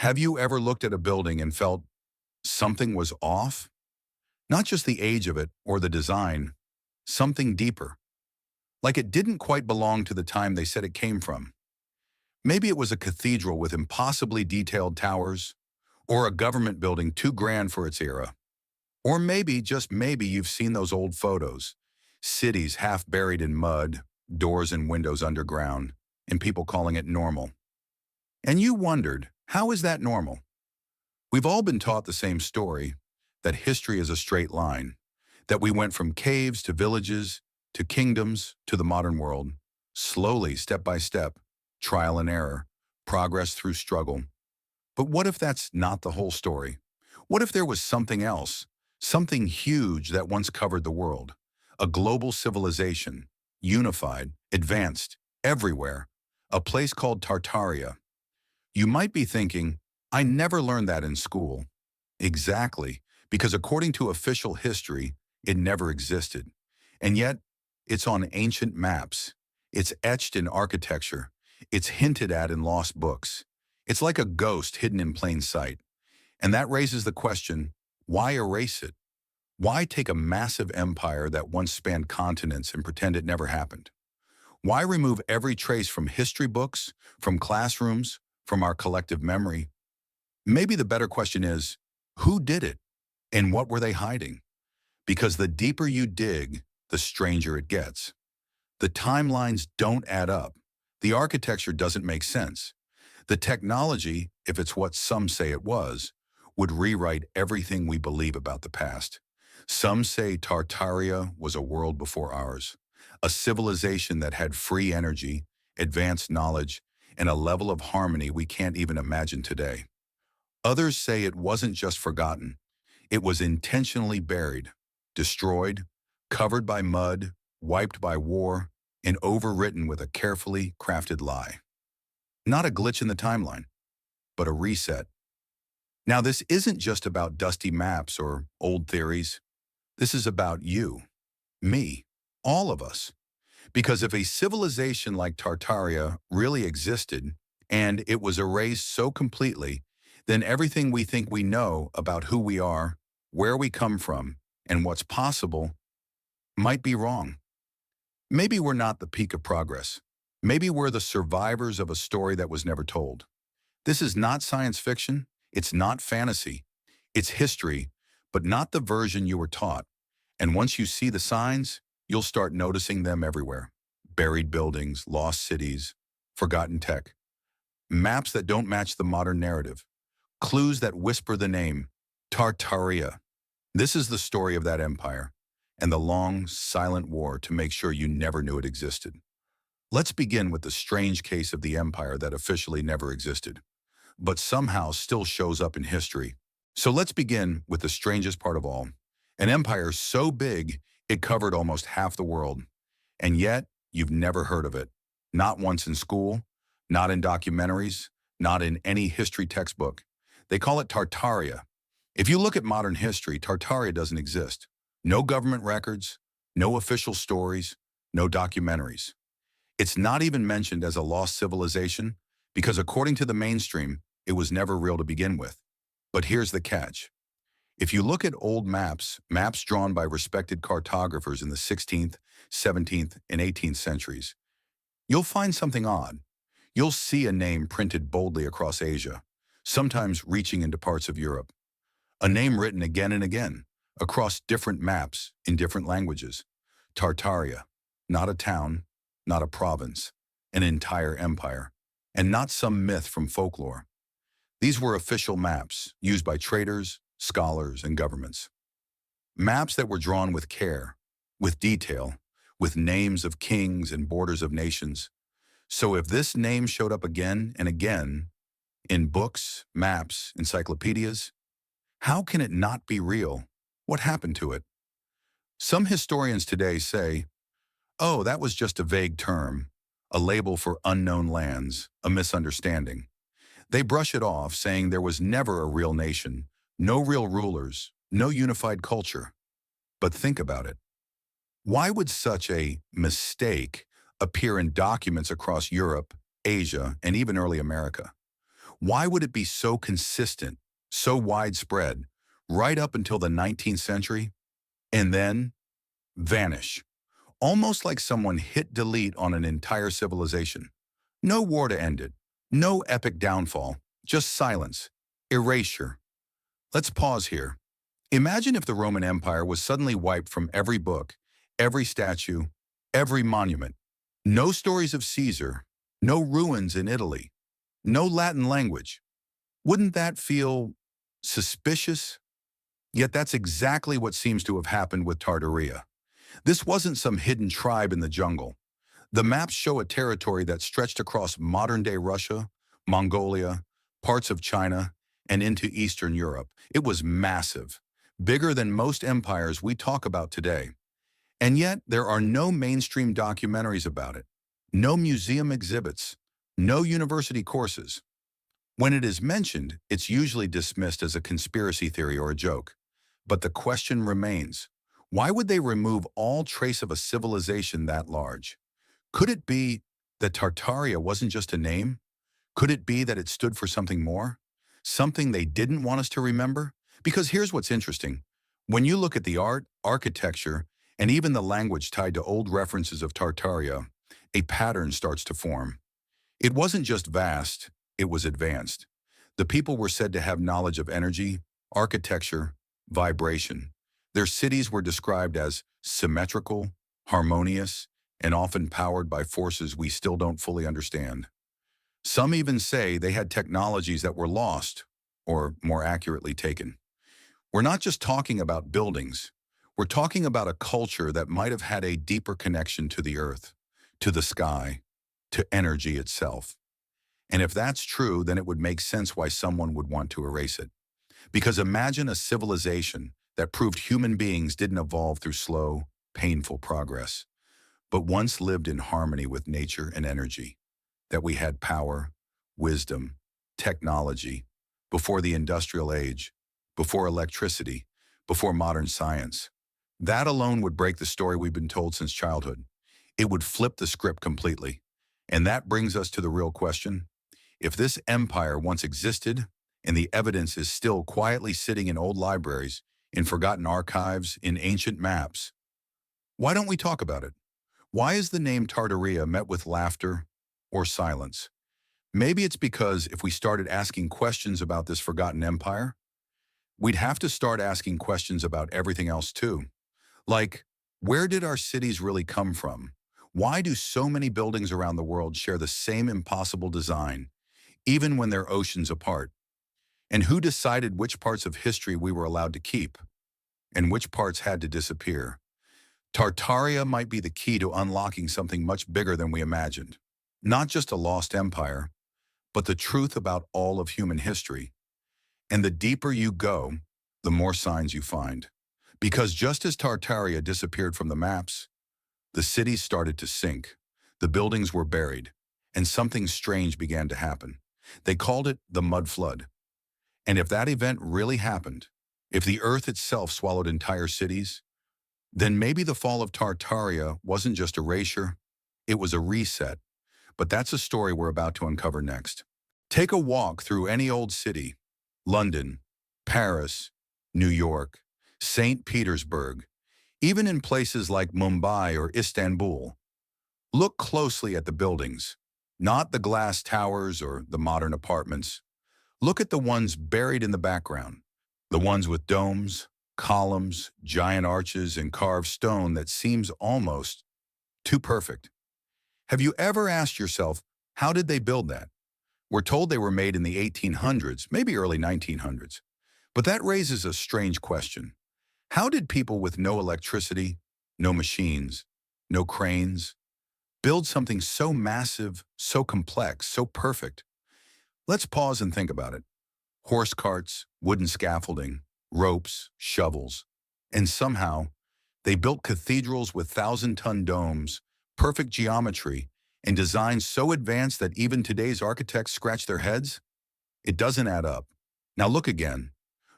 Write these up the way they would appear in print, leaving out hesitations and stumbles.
Have you ever looked at a building and felt something was off? Not just the age of it or the design, something deeper. Like it didn't quite belong to the time they said it came from. Maybe it was a cathedral with impossibly detailed towers, or a government building too grand for its era. Or maybe, just maybe, you've seen those old photos. Cities half buried in mud, doors and windows underground, and people calling it normal. And you wondered, how is that normal? We've all been taught the same story, that history is a straight line, that we went from caves to villages, to kingdoms, to the modern world, slowly, step by step, trial and error, progress through struggle. But what if that's not the whole story? What if there was something else, something huge that once covered the world, a global civilization, unified, advanced, everywhere, a place called Tartaria? You might be thinking, I never learned that in school. Exactly, because according to official history, it never existed. And yet, it's on ancient maps. It's etched in architecture. It's hinted at in lost books. It's like a ghost hidden in plain sight. And that raises the question, why erase it? Why take a massive empire that once spanned continents and pretend it never happened? Why remove every trace from history books, from classrooms, from our collective memory? Maybe the better question is, who did it? And what were they hiding? Because the deeper you dig, the stranger it gets. The timelines don't add up. The architecture doesn't make sense. The technology, if it's what some say it was, would rewrite everything we believe about the past. Some say Tartaria was a world before ours, a civilization that had free energy, advanced knowledge, and a level of harmony we can't even imagine today. Others say it wasn't just forgotten. It was intentionally buried, destroyed, covered by mud, wiped by war, and overwritten with a carefully crafted lie. Not a glitch in the timeline, but a reset. Now, this isn't just about dusty maps or old theories. This is about you, me, all of us. Because if a civilization like Tartaria really existed, and it was erased so completely, then everything we think we know about who we are, where we come from, and what's possible might be wrong. Maybe we're not the peak of progress. Maybe we're the survivors of a story that was never told. This is not science fiction. It's not fantasy. It's history, but not the version you were taught. And once you see the signs, you'll start noticing them everywhere. Buried buildings, lost cities, forgotten tech. Maps that don't match the modern narrative. Clues that whisper the name, Tartaria. This is the story of that empire, and the long, silent war to make sure you never knew it existed. Let's begin with the strange case of the empire that officially never existed, but somehow still shows up in history. So let's begin with the strangest part of all. An empire so big, it covered almost half the world. And yet, you've never heard of it. Not once in school, not in documentaries, not in any history textbook. They call it Tartaria. If you look at modern history, Tartaria doesn't exist. No government records, no official stories, no documentaries. It's not even mentioned as a lost civilization because according to the mainstream, it was never real to begin with. But here's the catch. If you look at old maps, maps drawn by respected cartographers in the 16th, 17th, and 18th centuries, you'll find something odd. You'll see a name printed boldly across Asia, sometimes reaching into parts of Europe. A name written again and again, across different maps in different languages. Tartaria, not a town, not a province, an entire empire, and not some myth from folklore. These were official maps used by traders, scholars, and governments. Maps that were drawn with care, with detail, with names of kings and borders of nations. So if this name showed up again and again in books, maps, encyclopedias, how can it not be real? What happened to it? Some historians today say, oh, that was just a vague term, a label for unknown lands, a misunderstanding. They brush it off, saying there was never a real nation, no real rulers, no unified culture. But think about it. Why would such a mistake appear in documents across Europe, Asia, and even early America? Why would it be so consistent, so widespread, right up until the 19th century, and then vanish? Almost like someone hit delete on an entire civilization. No war to end it, no epic downfall, just silence, erasure. Let's pause here. Imagine if the Roman Empire was suddenly wiped from every book, every statue, every monument. No stories of Caesar, no ruins in Italy, no Latin language. Wouldn't that feel suspicious? Yet that's exactly what seems to have happened with Tartaria. This wasn't some hidden tribe in the jungle. The maps show a territory that stretched across modern-day Russia, Mongolia, parts of China, and into Eastern Europe. It was massive, bigger than most empires we talk about today. And yet, there are no mainstream documentaries about it, no museum exhibits, no university courses. When it is mentioned, it's usually dismissed as a conspiracy theory or a joke. But the question remains, why would they remove all trace of a civilization that large? Could it be that Tartaria wasn't just a name? Could it be that it stood for something more? Something they didn't want us to remember? Because here's what's interesting. When you look at the art, architecture, and even the language tied to old references of Tartaria, a pattern starts to form. It wasn't just vast, it was advanced. The people were said to have knowledge of energy, architecture, vibration. Their cities were described as symmetrical, harmonious, and often powered by forces we still don't fully understand. Some even say they had technologies that were lost, or more accurately taken. We're not just talking about buildings. We're talking about a culture that might have had a deeper connection to the earth, to the sky, to energy itself. And if that's true, then it would make sense why someone would want to erase it. Because imagine a civilization that proved human beings didn't evolve through slow, painful progress, but once lived in harmony with nature and energy, that we had power, wisdom, technology, before the industrial age, before electricity, before modern science. That alone would break the story we've been told since childhood. It would flip the script completely. And that brings us to the real question. If this empire once existed, and the evidence is still quietly sitting in old libraries, in forgotten archives, in ancient maps, why don't we talk about it? Why is the name Tartaria met with laughter or silence? Maybe it's because if we started asking questions about this forgotten empire, we'd have to start asking questions about everything else too. Like, where did our cities really come from? Why do so many buildings around the world share the same impossible design, even when they're oceans apart? And who decided which parts of history we were allowed to keep, and which parts had to disappear? Tartaria might be the key to unlocking something much bigger than we imagined. Not just a lost empire, but the truth about all of human history. And the deeper you go, the more signs you find. Because just as Tartaria disappeared from the maps, the cities started to sink, the buildings were buried, and something strange began to happen. They called it the mud flood. And if that event really happened, if the earth itself swallowed entire cities, then maybe the fall of Tartaria wasn't just erasure, it was a reset. But that's a story we're about to uncover next. Take a walk through any old city, London, Paris, New York, St. Petersburg, even in places like Mumbai or Istanbul. Look closely at the buildings, not the glass towers or the modern apartments. Look at the ones buried in the background, the ones with domes, columns, giant arches, and carved stone that seems almost too perfect. Have you ever asked yourself, how did they build that? We're told they were made in the 1800s, maybe early 1900s. But that raises a strange question. How did people with no electricity, no machines, no cranes, build something so massive, so complex, so perfect? Let's pause and think about it. Horse carts, wooden scaffolding, ropes, shovels, and somehow they built cathedrals with 1,000-ton domes, perfect geometry, and designs so advanced that even today's architects scratch their heads? It doesn't add up. Now look again.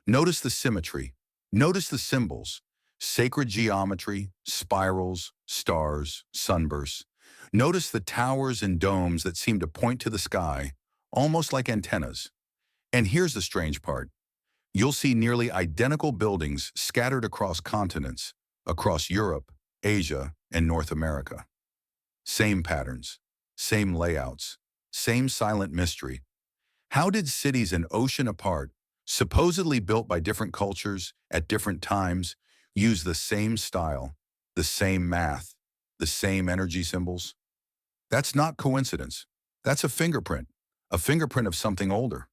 Notice the symmetry. Notice the symbols. Sacred geometry, spirals, stars, sunbursts. Notice the towers and domes that seem to point to the sky, almost like antennas. And here's the strange part. You'll see nearly identical buildings scattered across continents, across Europe, Asia, and North America. Same patterns, same layouts, same silent mystery. How did cities an ocean apart, supposedly built by different cultures at different times, use the same style, the same math, the same energy symbols? That's not coincidence. That's a fingerprint of something older.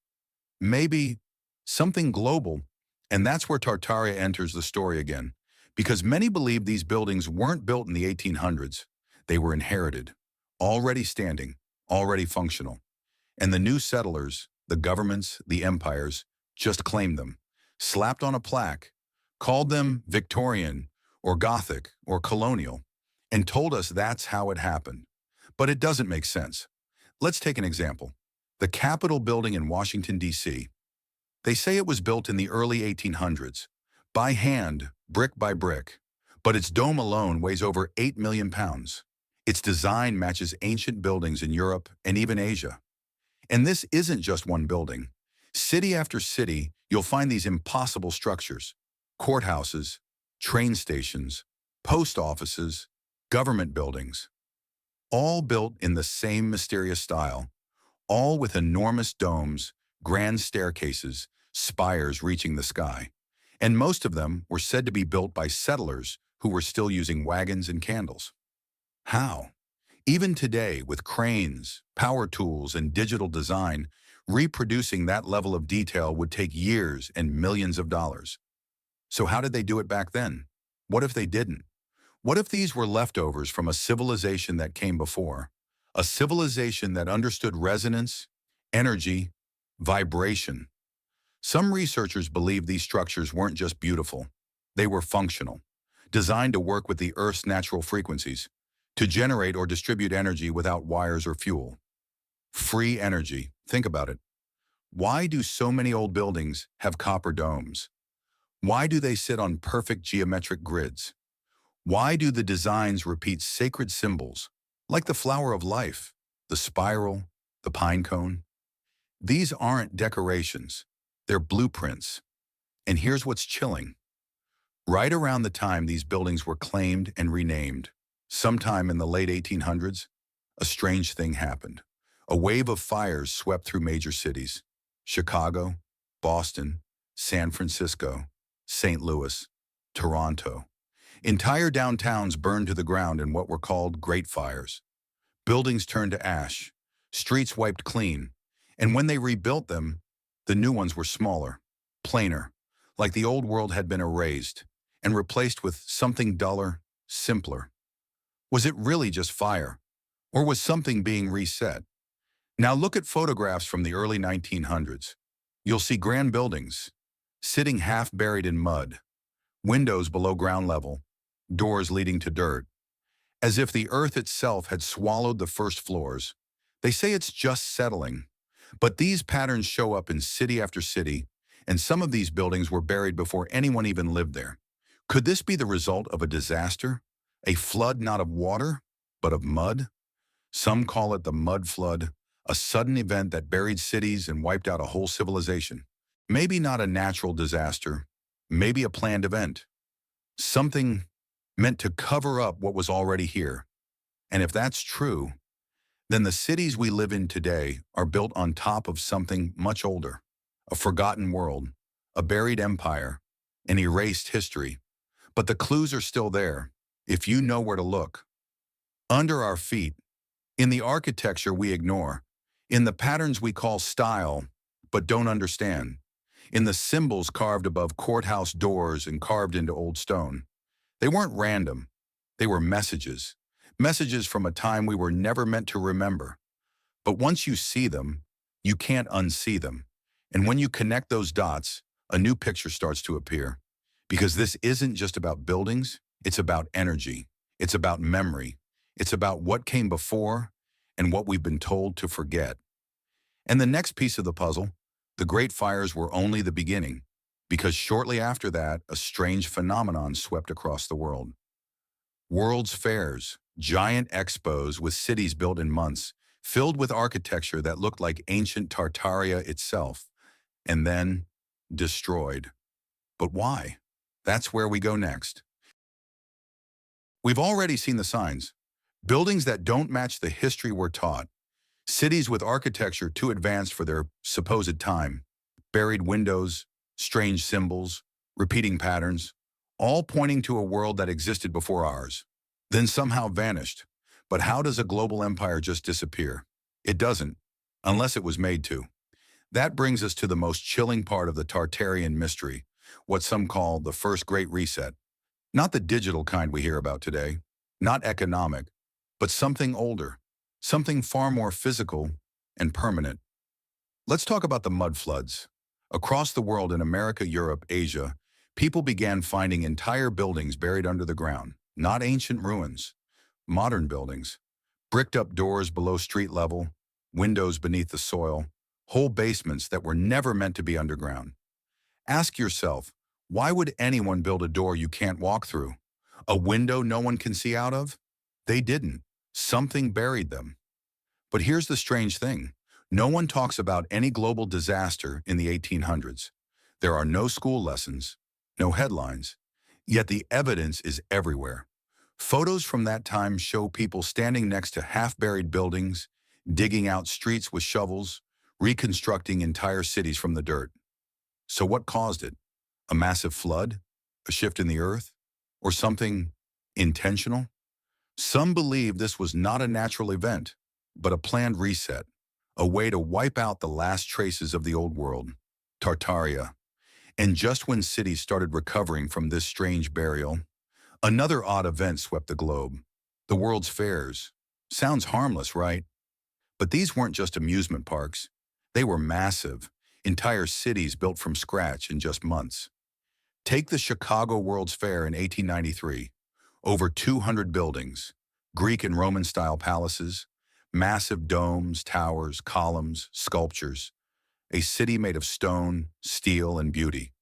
Maybe something global, and that's where Tartaria enters the story again, because many believe these buildings weren't built in the 1800s. They were inherited, already standing, already functional. And the new settlers, the governments, the empires, just claimed them, slapped on a plaque, called them Victorian or Gothic or colonial, and told us that's how it happened. But it doesn't make sense. Let's take an example. The Capitol building in Washington, D.C. They say it was built in the early 1800s, by hand, brick by brick, but its dome alone weighs over 8 million pounds. Its design matches ancient buildings in Europe and even Asia. And this isn't just one building. City after city, you'll find these impossible structures: courthouses, train stations, post offices, government buildings, all built in the same mysterious style, all with enormous domes, grand staircases, spires reaching the sky. And most of them were said to be built by settlers who were still using wagons and candles. How? Even today, with cranes, power tools, and digital design, reproducing that level of detail would take years and millions of dollars. So how did they do it back then? What if they didn't? What if these were leftovers from a civilization that came before? A civilization that understood resonance, energy, vibration. Some researchers believe these structures weren't just beautiful. They were functional, designed to work with the Earth's natural frequencies, to generate or distribute energy without wires or fuel. Free energy. Think about it. Why do so many old buildings have copper domes? Why do they sit on perfect geometric grids? Why do the designs repeat sacred symbols, like the flower of life, the spiral, the pine cone? These aren't decorations. They're blueprints. And here's what's chilling. Right around the time these buildings were claimed and renamed, sometime in the late 1800s, a strange thing happened. A wave of fires swept through major cities: Chicago, Boston, San Francisco, St. Louis, Toronto. Entire downtowns burned to the ground in what were called Great Fires. Buildings turned to ash, streets wiped clean, and when they rebuilt them, the new ones were smaller, plainer, like the old world had been erased and replaced with something duller, simpler. Was it really just fire, or was something being reset? Now look at photographs from the early 1900s. You'll see grand buildings, sitting half buried in mud, windows below ground level, doors leading to dirt, as if the earth itself had swallowed the first floors. They say it's just settling, but these patterns show up in city after city, and some of these buildings were buried before anyone even lived there. Could this be the result of a disaster? A flood not of water, but of mud? Some call it the mud flood, a sudden event that buried cities and wiped out a whole civilization. Maybe not a natural disaster, maybe a planned event. Something meant to cover up what was already here. And if that's true, then the cities we live in today are built on top of something much older: a forgotten world, a buried empire, an erased history. But the clues are still there, if you know where to look. Under our feet, in the architecture we ignore, in the patterns we call style, but don't understand, in the symbols carved above courthouse doors and carved into old stone. They weren't random. They were messages. Messages from a time we were never meant to remember. But once you see them, you can't unsee them. And when you connect those dots, a new picture starts to appear. Because this isn't just about buildings, it's about energy. It's about memory. It's about what came before and what we've been told to forget. And the next piece of the puzzle, the Great Fires were only the beginning, because shortly after that, a strange phenomenon swept across the world. World's fairs, giant expos with cities built in months, filled with architecture that looked like ancient Tartaria itself. and then destroyed. But why? That's where we go next. We've already seen the signs. Buildings that don't match the history we're taught. Cities with architecture too advanced for their supposed time. Buried windows, strange symbols, repeating patterns, all pointing to a world that existed before ours, then somehow vanished. But how does a global empire just disappear? It doesn't, unless it was made to. That brings us to the most chilling part of the Tartarian mystery, what some call the First Great Reset. Not the digital kind we hear about today, not economic, but something older, something far more physical and permanent. Let's talk about the mud floods. Across the world in America, Europe, Asia, people began finding entire buildings buried under the ground, not ancient ruins, modern buildings, bricked up doors below street level, windows beneath the soil, whole basements that were never meant to be underground. Ask yourself, why would anyone build a door you can't walk through? A window no one can see out of? They didn't. Something buried them. But here's the strange thing. No one talks about any global disaster in the 1800s. There are no school lessons, no headlines, yet the evidence is everywhere. Photos from that time show people standing next to half-buried buildings, digging out streets with shovels, reconstructing entire cities from the dirt. So what caused it? A massive flood? A shift in the earth? Or something intentional? Some believe this was not a natural event, but a planned reset, a way to wipe out the last traces of the old world, Tartaria. And just when cities started recovering from this strange burial, another odd event swept the globe. The world's fairs. Sounds harmless, right? But these weren't just amusement parks. They were massive, entire cities built from scratch in just months. Take the Chicago World's Fair in 1893. Over 200 buildings, Greek and Roman-style palaces, massive domes, towers, columns, sculptures. A city made of stone, steel, and beauty.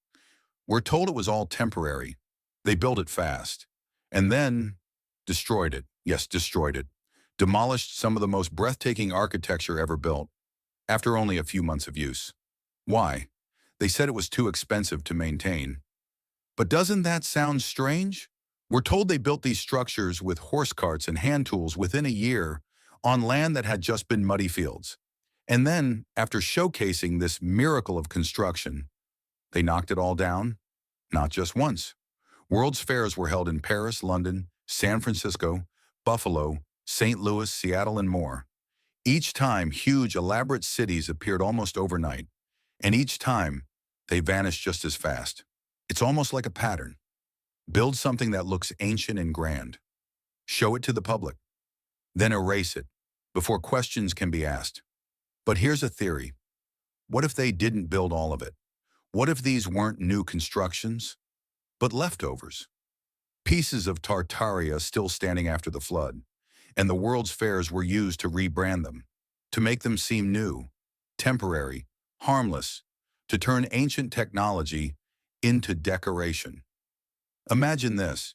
We're told it was all temporary. They built it fast. And then destroyed it. Yes, destroyed it. Demolished some of the most breathtaking architecture ever built, after only a few months of use. Why? They said it was too expensive to maintain. But doesn't that sound strange? We're told they built these structures with horse carts and hand tools within a year on land that had just been muddy fields. And then, after showcasing this miracle of construction, they knocked it all down? Not just once. World's fairs were held in Paris, London, San Francisco, Buffalo, St. Louis, Seattle, and more. Each time, huge, elaborate cities appeared almost overnight. And each time, they vanished just as fast. It's almost like a pattern. Build something that looks ancient and grand. Show it to the public. Then erase it, before questions can be asked. But here's a theory. What if they didn't build all of it? What if these weren't new constructions, but leftovers? Pieces of Tartaria still standing after the flood, and the world's fairs were used to rebrand them, to make them seem new, temporary, harmless, to turn ancient technology into decoration. Imagine this.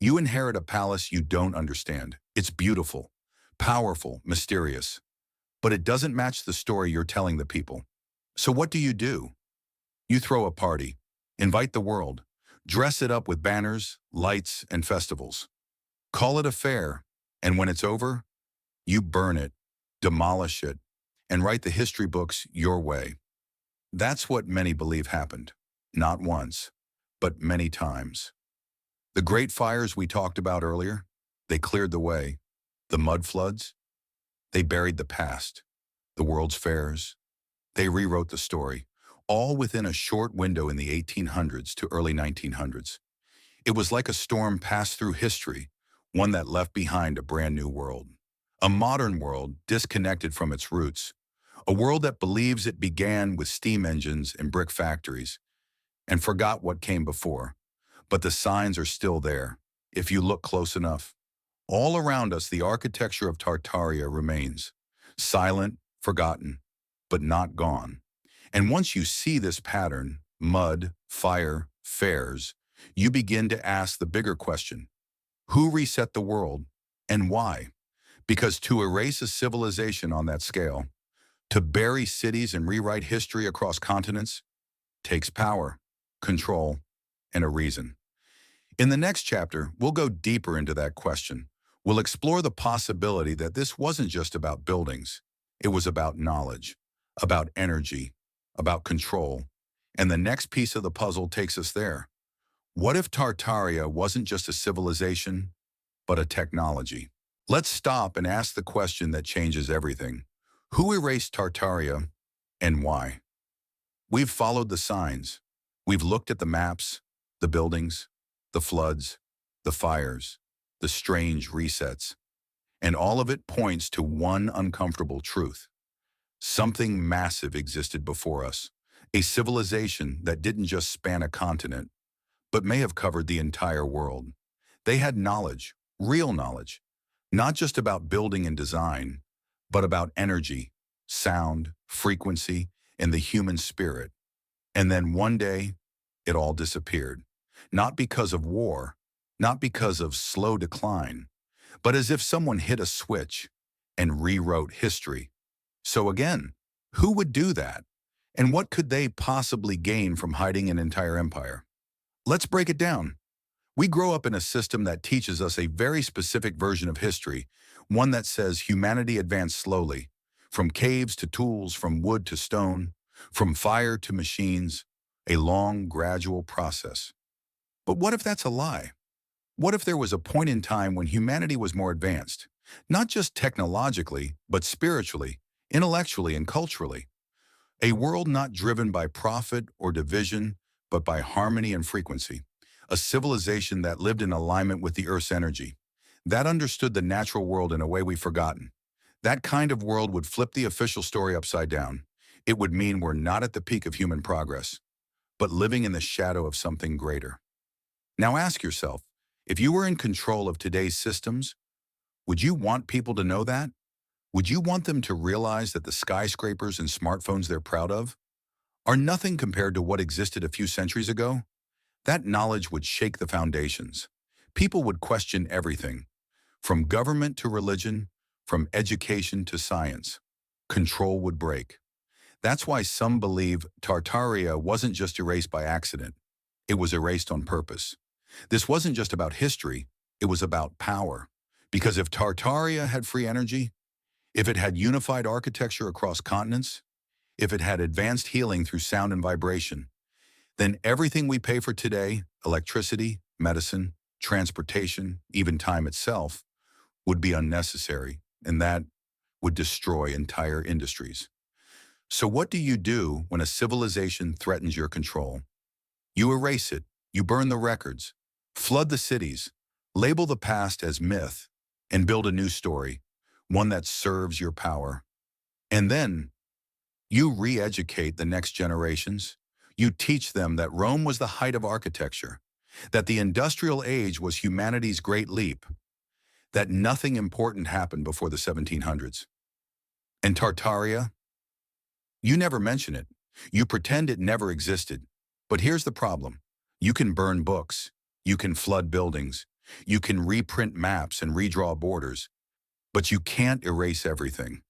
You inherit a palace you don't understand. It's beautiful, powerful, mysterious, but it doesn't match the story you're telling the people. So what do? You throw a party, invite the world, dress it up with banners, lights, and festivals. Call it a fair, and when it's over, you burn it, demolish it, and write the history books your way. That's what many believe happened, not once, but many times. The great fires we talked about earlier, they cleared the way. The mud floods, they buried the past. The world's fairs, they rewrote the story, all within a short window in the 1800s to early 1900s. It was like a storm passed through history, one that left behind a brand new world. A modern world disconnected from its roots. A world that believes it began with steam engines and brick factories and forgot what came before. But the signs are still there, if you look close enough. All around us, the architecture of Tartaria remains. Silent, forgotten, but not gone. And once you see this pattern, mud, fire, fairs, you begin to ask the bigger question. Who reset the world, and why? Because to erase a civilization on that scale, To bury cities and rewrite history across continents takes power, control, and a reason. In the next chapter, we'll go deeper into that question. We'll explore the possibility that this wasn't just about buildings. It was about knowledge, about energy, about control. And the next piece of the puzzle takes us there. What if Tartaria wasn't just a civilization, but a technology? Let's stop and ask the question that changes everything. Who erased Tartaria and why? We've followed the signs. We've looked at the maps, the buildings, the floods, the fires, the strange resets, and all of it points to one uncomfortable truth. Something massive existed before us, a civilization that didn't just span a continent, but may have covered the entire world. They had knowledge, real knowledge, not just about building and design, but about energy, sound, frequency, and the human spirit. And then one day, it all disappeared. Not because of war, not because of slow decline, but as if someone hit a switch and rewrote history. So again, who would do that? And what could they possibly gain from hiding an entire empire? Let's break it down. We grow up in a system that teaches us a very specific version of history, one that says humanity advanced slowly, from caves to tools, from wood to stone, from fire to machines, a long, gradual process. But what if that's a lie? What if there was a point in time when humanity was more advanced, not just technologically, but spiritually, intellectually, and culturally? A world not driven by profit or division, but by harmony and frequency. A civilization that lived in alignment with the Earth's energy, that understood the natural world in a way we've forgotten. That kind of world would flip the official story upside down. It would mean we're not at the peak of human progress, but living in the shadow of something greater. Now ask yourself, if you were in control of today's systems, would you want people to know that? Would you want them to realize that the skyscrapers and smartphones they're proud of are nothing compared to what existed a few centuries ago? That knowledge would shake the foundations. People would question everything, from government to religion, from education to science. Control would break. That's why some believe Tartaria wasn't just erased by accident. It was erased on purpose. This wasn't just about history, it was about power. Because if Tartaria had free energy, if it had unified architecture across continents, if it had advanced healing through sound and vibration, then everything we pay for today, electricity, medicine, transportation, even time itself, would be unnecessary, and that would destroy entire industries. So what do you do when a civilization threatens your control? You erase it, you burn the records, flood the cities, label the past as myth, and build a new story, one that serves your power. And then, you re-educate the next generations. You teach them that Rome was the height of architecture, that the industrial age was humanity's great leap, that nothing important happened before the 1700s. And Tartaria? You never mention it. You pretend it never existed. But here's the problem. You can burn books. You can flood buildings. You can reprint maps and redraw borders. But you can't erase everything.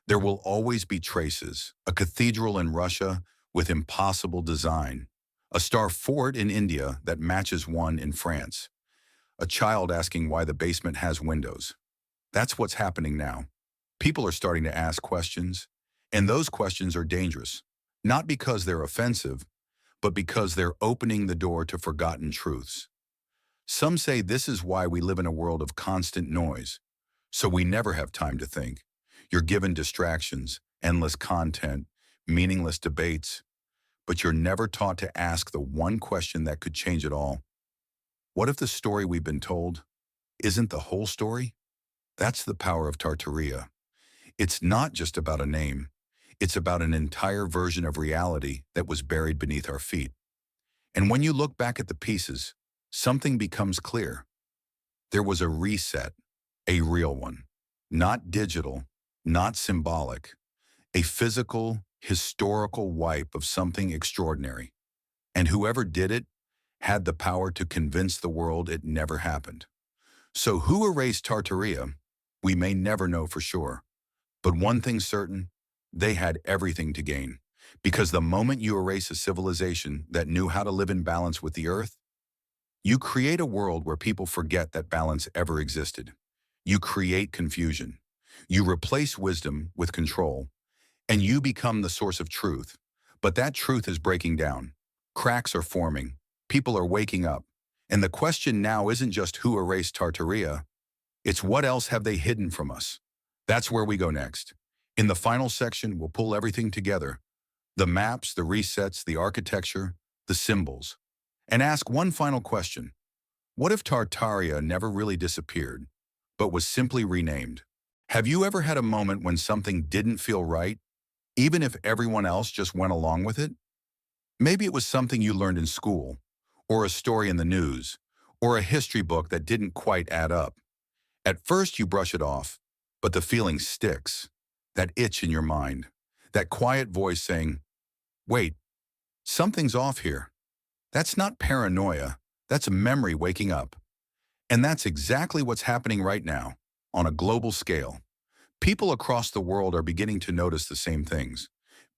There will always be traces. A cathedral in Russia with impossible design. A star fort in India that matches one in France. A child asking why the basement has windows. That's what's happening now. People are starting to ask questions, and those questions are dangerous. Not because they're offensive, but because they're opening the door to forgotten truths. Some say this is why we live in a world of constant noise, so we never have time to think. You're given distractions, endless content, meaningless debates, but you're never taught to ask the one question that could change it all. What if the story we've been told isn't the whole story? That's the power of Tartaria. It's not just about a name. It's about an entire version of reality that was buried beneath our feet. And when you look back at the pieces, something becomes clear. There was a reset, a real one, not digital, not symbolic, a physical, historical wipe of something extraordinary. And whoever did it had the power to convince the world it never happened. So who erased Tartaria? We may never know for sure. But one thing's certain, they had everything to gain. Because the moment you erase a civilization that knew how to live in balance with the earth, you create a world where people forget that balance ever existed. You create confusion. You replace wisdom with control, and you become the source of truth. But that truth is breaking down. Cracks are forming. People are waking up. And the question now isn't just who erased Tartaria, it's what else have they hidden from us? That's where we go next. In the final section, we'll pull everything together. The maps, the resets, the architecture, the symbols. And ask one final question. What if Tartaria never really disappeared, but was simply renamed? Have you ever had a moment when something didn't feel right, even if everyone else just went along with it? Maybe it was something you learned in school, or a story in the news, or a history book that didn't quite add up. At first you brush it off, but the feeling sticks. That itch in your mind, that quiet voice saying, wait, something's off here. That's not paranoia, that's a memory waking up. And that's exactly what's happening right now, on a global scale. People across the world are beginning to notice the same things.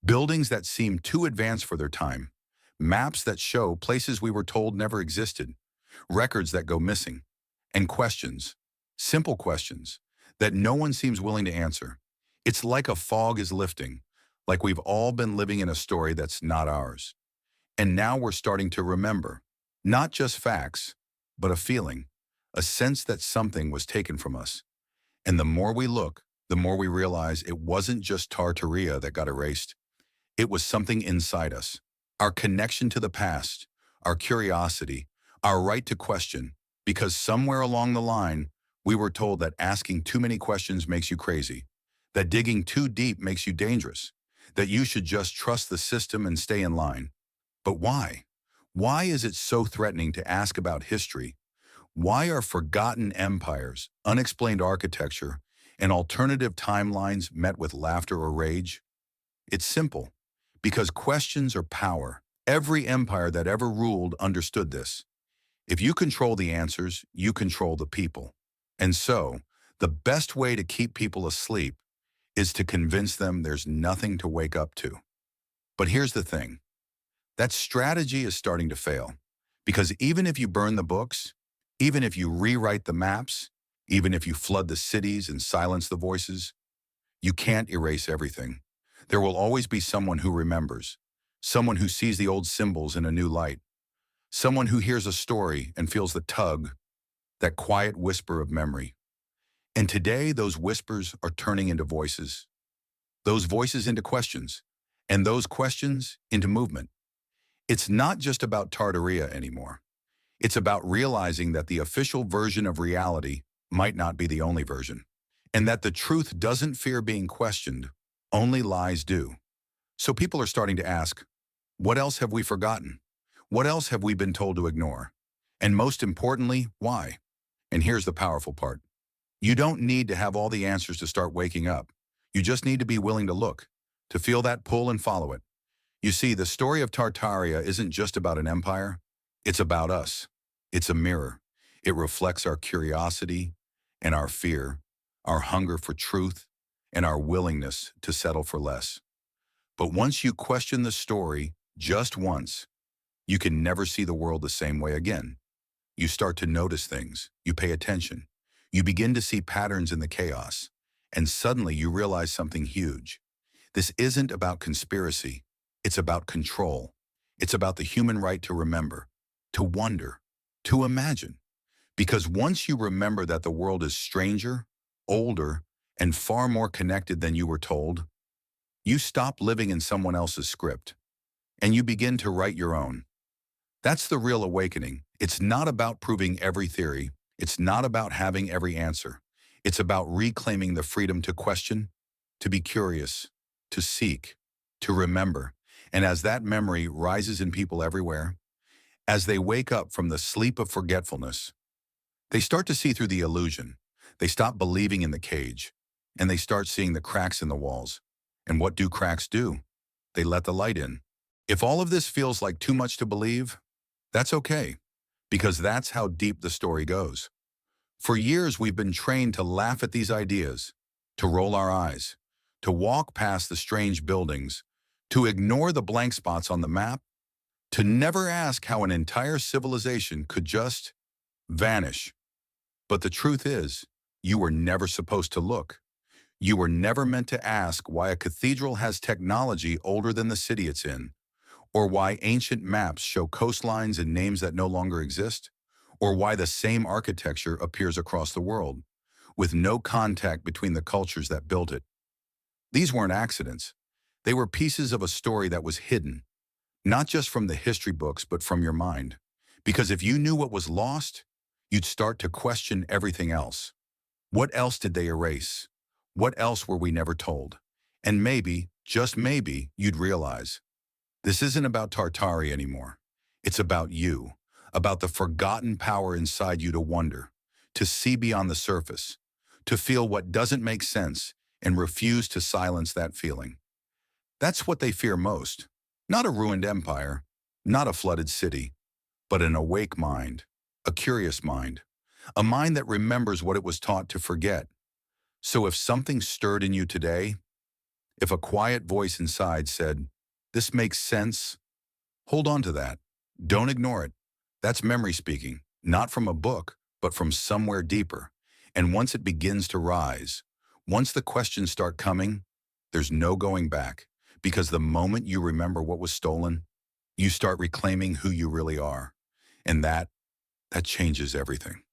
Buildings that seem too advanced for their time. Maps that show places we were told never existed. Records that go missing. And questions, simple questions, that no one seems willing to answer. It's like a fog is lifting, like we've all been living in a story that's not ours. And now we're starting to remember, not just facts, but a feeling, a sense that something was taken from us. And the more we look, the more we realize it wasn't just Tartaria that got erased. It was something inside us. Our connection to the past, our curiosity, our right to question, because somewhere along the line, we were told that asking too many questions makes you crazy, that digging too deep makes you dangerous, that you should just trust the system and stay in line. But why? Why is it so threatening to ask about history? Why are forgotten empires, unexplained architecture, and alternative timelines met with laughter or rage? It's simple. Because questions are power. Every empire that ever ruled understood this. If you control the answers, you control the people. And so, the best way to keep people asleep is to convince them there's nothing to wake up to. But here's the thing. That strategy is starting to fail. Because even if you burn the books, even if you rewrite the maps, even if you flood the cities and silence the voices, you can't erase everything. There will always be someone who remembers, someone who sees the old symbols in a new light, someone who hears a story and feels the tug, that quiet whisper of memory. And today, those whispers are turning into voices, those voices into questions, and those questions into movement. It's not just about Tartaria anymore. It's about realizing that the official version of reality might not be the only version, and that the truth doesn't fear being questioned, only lies do. So people are starting to ask, what else have we forgotten? What else have we been told to ignore? And most importantly, why? And here's the powerful part. You don't need to have all the answers to start waking up. You just need to be willing to look, to feel that pull and follow it. You see, the story of Tartaria isn't just about an empire. It's about us. It's a mirror. It reflects our curiosity and our fear, our hunger for truth, and our willingness to settle for less. But once you question the story just once, you can never see the world the same way again. You start to notice things. You pay attention. You begin to see patterns in the chaos. And suddenly you realize something huge. This isn't about conspiracy. It's about control. It's about the human right to remember, to wonder, to imagine. Because once you remember that the world is stranger, older, and far more connected than you were told, you stop living in someone else's script, and you begin to write your own. That's the real awakening. It's not about proving every theory. It's not about having every answer. It's about reclaiming the freedom to question, to be curious, to seek, to remember. And as that memory rises in people everywhere, as they wake up from the sleep of forgetfulness, they start to see through the illusion. They stop believing in the cage, and they start seeing the cracks in the walls. And what do cracks do? They let the light in. If all of this feels like too much to believe, that's okay, because that's how deep the story goes. For years, we've been trained to laugh at these ideas, to roll our eyes, to walk past the strange buildings, to ignore the blank spots on the map, to never ask how an entire civilization could just vanish. But the truth is, you were never supposed to look. You were never meant to ask why a cathedral has technology older than the city it's in, or why ancient maps show coastlines and names that no longer exist, or why the same architecture appears across the world, with no contact between the cultures that built it. These weren't accidents. They were pieces of a story that was hidden, not just from the history books, but from your mind. Because if you knew what was lost, you'd start to question everything else. What else did they erase? What else were we never told? And maybe, just maybe, you'd realize this isn't about Tartaria anymore. It's about you, about the forgotten power inside you to wonder, to see beyond the surface, to feel what doesn't make sense and refuse to silence that feeling. That's what they fear most. Not a ruined empire, not a flooded city, but an awake mind, a curious mind, a mind that remembers what it was taught to forget. So if something stirred in you today, if a quiet voice inside said, "This makes sense," hold on to that. Don't ignore it. That's memory speaking, not from a book, but from somewhere deeper. And once it begins to rise, once the questions start coming, there's no going back. Because the moment you remember what was stolen, you start reclaiming who you really are. And that changes everything.